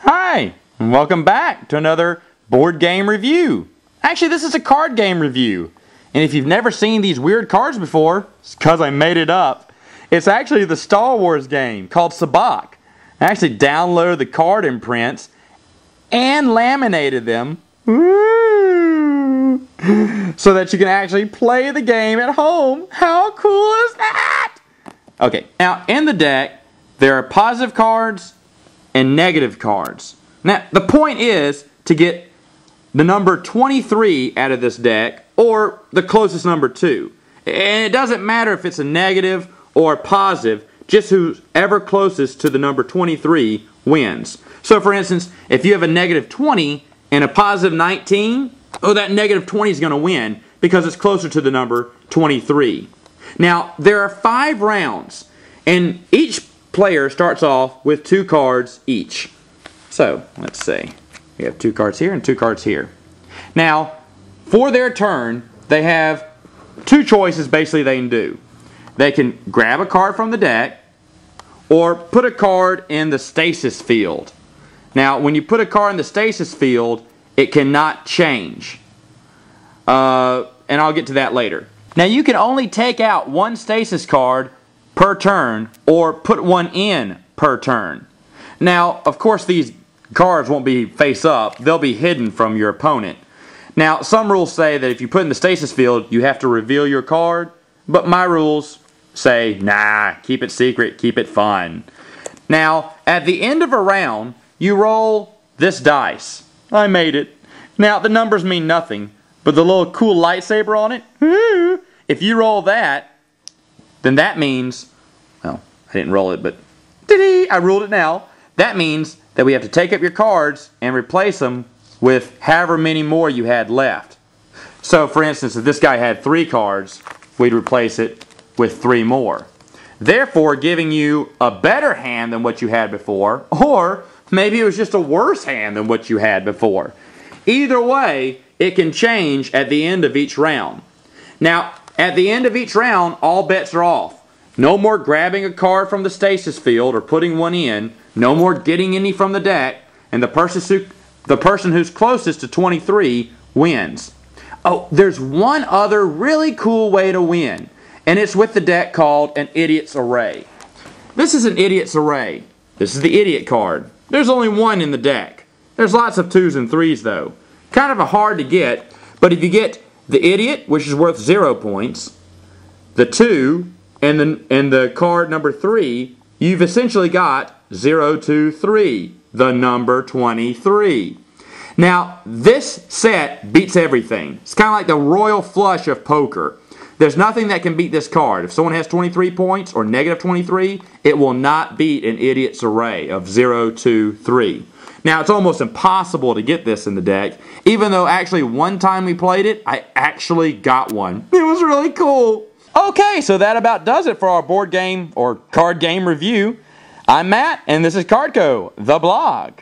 Hi, and welcome back to another board game review. Actually, this is a card game review. And if you've never seen these weird cards before, it's because I made it up. It's actually the Star Wars game called Sabacc. I actually downloaded the card imprints and laminated them so that you can actually play the game at home. How cool is that? Okay, now in the deck, there are positive cards and negative cards. Now, the point is to get the number 23 out of this deck, or the closest number to. And it doesn't matter if it's a negative or a positive, just whoever closest to the number 23 wins. So for instance, if you have a negative 20 and a positive 19, that negative 20 is going to win because it's closer to the number 23. Now, there are 5 rounds, and each player starts off with 2 cards each. So, let's see. We have 2 cards here and 2 cards here. Now, for their turn, they have 2 choices basically they can do. They can grab a card from the deck or put a card in the stasis field. Now, when you put a card in the stasis field, it cannot change. And I'll get to that later. Now, you can only take out 1 stasis card per turn, or put 1 in per turn. Now, of course, these cards won't be face up. They'll be hidden from your opponent. Now, some rules say that if you put in the stasis field, you have to reveal your card, but my rules say, nah, keep it secret, keep it fun. Now, at the end of a round, you roll this dice. I made it. Now, the numbers mean nothing, but the little cool lightsaber on it, if you roll that, then that means, well, I didn't roll it, but I ruled it now. That means that we have to take up your cards and replace them with however many more you had left. So, for instance, if this guy had 3 cards, we'd replace it with 3 more. Therefore, giving you a better hand than what you had before, or maybe it was just a worse hand than what you had before. Either way, it can change at the end of each round. Now, at the end of each round, all bets are off. No more grabbing a card from the stasis field or putting 1 in. No more getting any from the deck. And the person who's closest to 23 wins. Oh, there's one other really cool way to win. And it's with the deck called an Idiot's Array. This is an Idiot's Array. This is the Idiot card. There's only 1 in the deck. There's lots of 2s and 3s though. Kind of hard to get, but if you get the Idiot, which is worth 0 points, the 2, and the card number 3, you've essentially got 0, 2, 3, the number 23. Now, this set beats everything. It's kind of like the royal flush of poker. There's nothing that can beat this card. If someone has 23 points or negative 23, it will not beat an Idiot's Array of 0, 2, 3. Now, it's almost impossible to get this in the deck, even though actually one time we played it, I actually got one. It was really cool. Okay, so that about does it for our board game or card game review. I'm Matt, and this is Cardco, the blog.